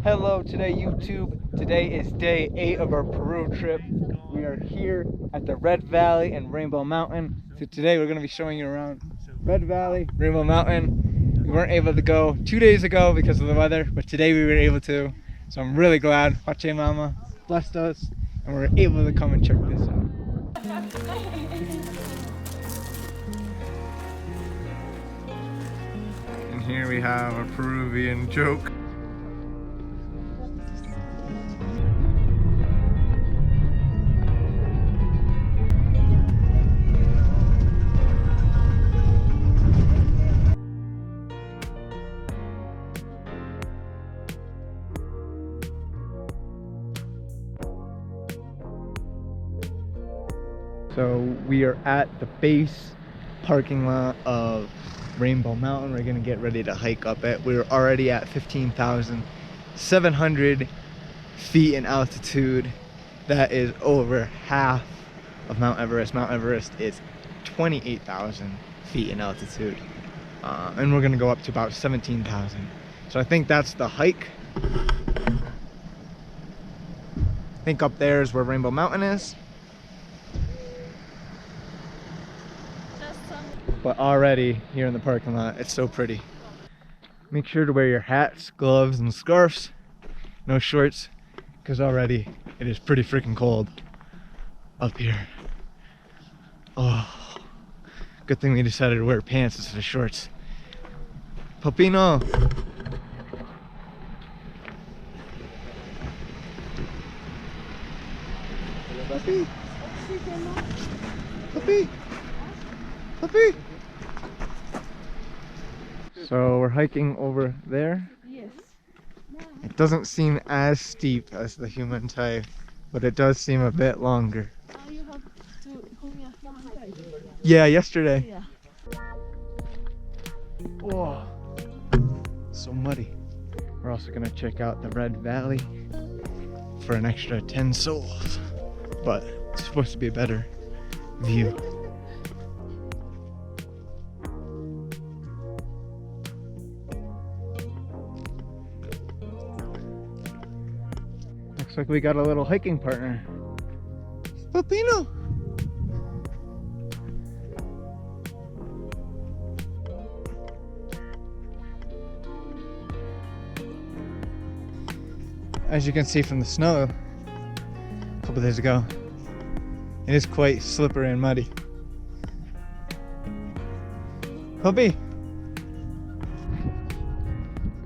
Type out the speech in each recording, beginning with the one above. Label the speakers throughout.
Speaker 1: Hello today YouTube. Today is day 8 of our Peru trip. We are here at the Red Valley and Rainbow Mountain. So today we're going to be showing you around Red Valley, Rainbow Mountain. We weren't able to go 2 days ago because of the weather, but today we were able to. So I'm really glad Pachamama blessed us and we're able to come and check this out. And here we have a Peruvian joke. So we are at the base parking lot of Rainbow Mountain. We're gonna get ready to hike up it. We're already at 15,700 feet in altitude. That is over half of Mount Everest. Mount Everest is 28,000 feet in altitude. And we're gonna go up to about 17,000. So I think that's the hike. I think up there is where Rainbow Mountain is. But already here in the parking lot, it's so pretty. Make sure to wear your hats, gloves, and scarves. No shorts, because already it is pretty freaking cold up here. Oh, good thing we decided to wear pants instead of shorts. Popino! Puppy! Puppy! Puppy! So we're hiking over there.
Speaker 2: Yes.
Speaker 1: It doesn't seem as steep as the human type, but it does seem a bit longer.
Speaker 2: You have to come here.
Speaker 1: Yeah, yesterday.
Speaker 2: Yeah.
Speaker 1: Oh, so muddy. We're also gonna check out the Red Valley for an extra 10 souls, but it's supposed to be a better view. Looks like we got a little hiking partner. Pepino! As you can see from the snow a couple days ago, it is quite slippery and muddy. Puppy!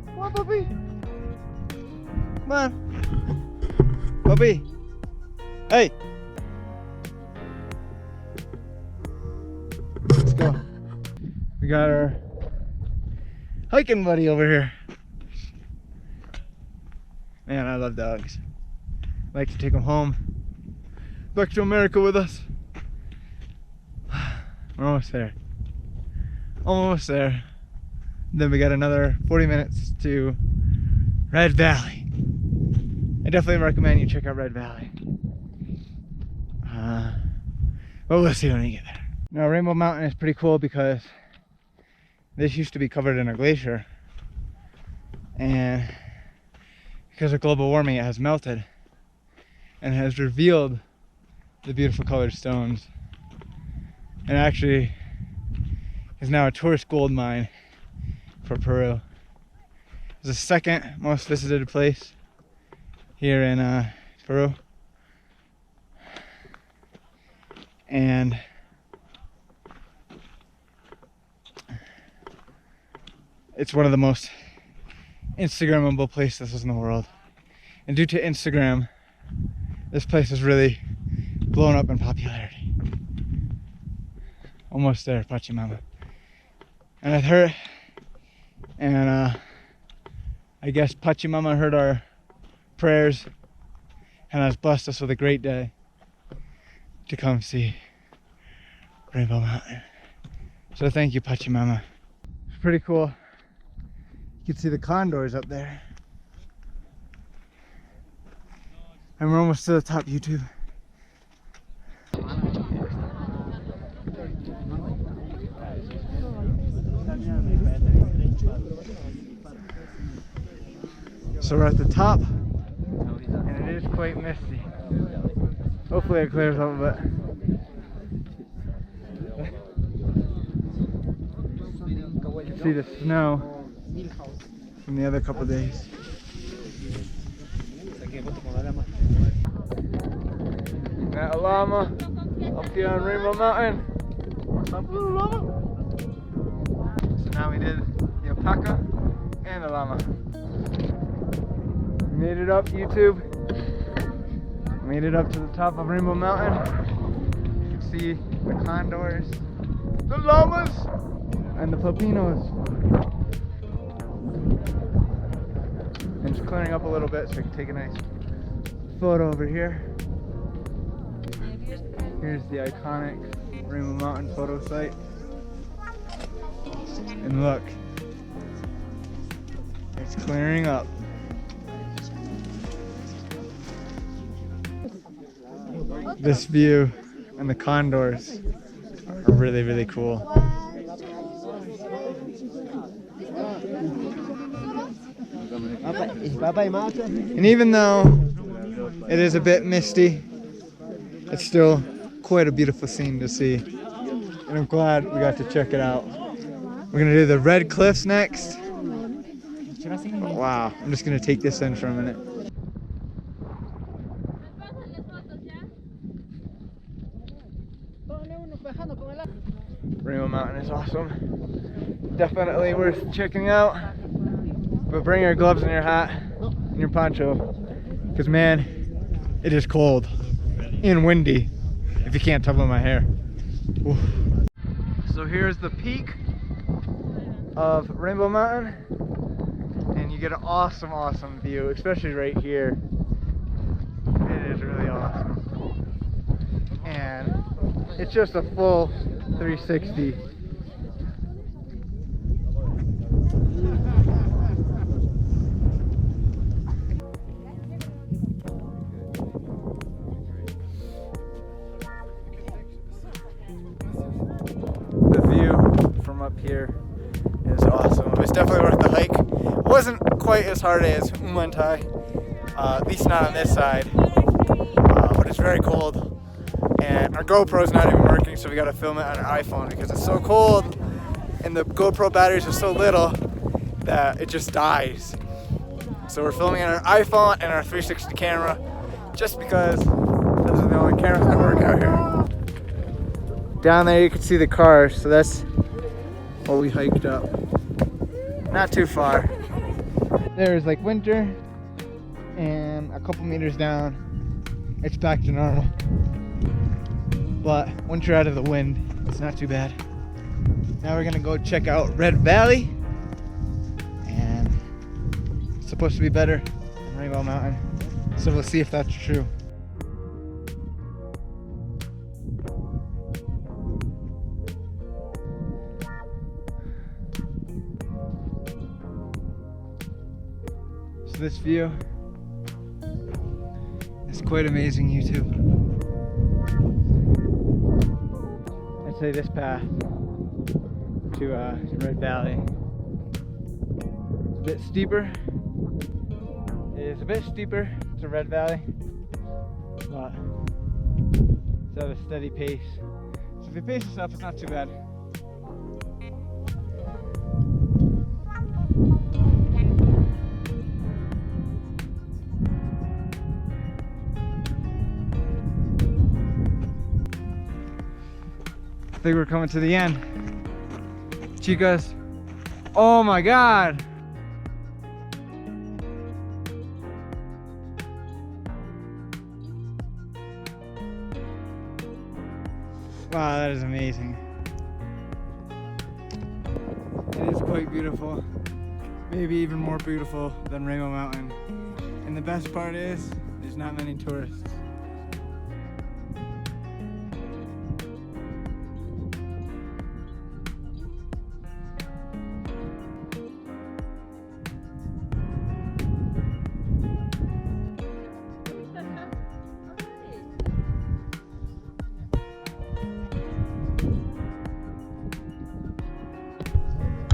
Speaker 1: Come on, puppy! Come on! Puppy! Hey! Let's go. We got our hiking buddy over here. Man, I love dogs. I'd like to take them home. Back to America with us. We're almost there. Almost there. Then we got another 40 minutes to Red Valley. I definitely recommend you check out Red Valley. But we'll see when we get there. Now Rainbow Mountain is pretty cool because this used to be covered in a glacier, and because of global warming it has melted and has revealed the beautiful colored stones, and actually is now a tourist gold mine for Peru. It's the second most visited place here in Peru, and it's one of the most Instagrammable places in the world. And due to Instagram, this place has really blown up in popularity. Almost there, Pachamama. And I heard, and I guess Pachamama heard our prayers and has blessed us with a great day to come see Rainbow Mountain. So thank you, Pachamama. It's pretty cool. You can see the condors up there. And we're almost to the top, YouTube. So we're at the top, and it is quite misty. Hopefully it clears up a bit. You can see the snow from the other couple days. Got a llama up here on Rainbow Mountain. What's up, little llama? So now we did the alpaca and the llama. We made it up, YouTube. Made it up to the top of Rainbow Mountain. You can see the condors, the llamas, and the pepinos. And it's clearing up a little bit so we can take a nice photo over here. Here's the iconic Rainbow Mountain photo site. And look, it's clearing up. This view and the condors are really, really cool. And even though it is a bit misty, it's still quite a beautiful scene to see. And I'm glad we got to check it out. We're gonna do the red cliffs next. Wow, I'm just gonna take this in for a minute. Rainbow Mountain is awesome. Definitely worth checking out. But bring your gloves and your hat and your poncho. Because man, it is cold and windy. If you can't tell by my hair. Oof. So here's the peak of Rainbow Mountain. And you get an awesome, awesome view, especially right here. It is really awesome. And it's just a full 360. The view from up here is awesome. It was definitely worth the hike. It wasn't quite as hard as Umantai, at least not on this side, but it's very cold. And our GoPro's not even working, so we gotta film it on our iPhone because it's so cold and the GoPro batteries are so little that it just dies. So we're filming on our iPhone and our 360 camera just because those are the only cameras that work out here. Down there you can see the cars, so that's what we hiked up. Not too far. There's like winter, and a couple meters down it's back to normal. But once you're out of the wind, it's not too bad. Now we're gonna go check out Red Valley, and it's supposed to be better than Rainbow Mountain, so we'll see if that's true. So this view is quite amazing, YouTube. I'd say this path to Red Valley is a bit steeper. It is a bit steeper to Red Valley, but it's at a steady pace. So if you pace yourself, it's not too bad. I think we're coming to the end. Chicas. Oh my God. Wow, that is amazing. It is quite beautiful. Maybe even more beautiful than Rainbow Mountain. And the best part is, there's not many tourists.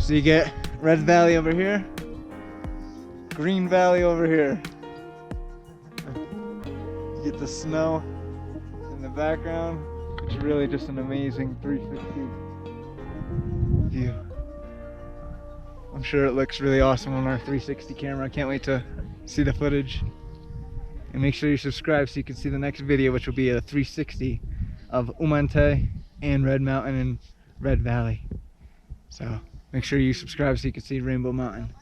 Speaker 1: So you get Red Valley over here, Green Valley over here. You get the snow in the background. It's really just an amazing 360 view. I'm sure it looks really awesome on our 360 camera. I can't wait to see the footage. And make sure you subscribe so you can see the next video, which will be a 360 of Umante and Red Mountain and Red Valley. So make sure you subscribe so you can see Rainbow Mountain.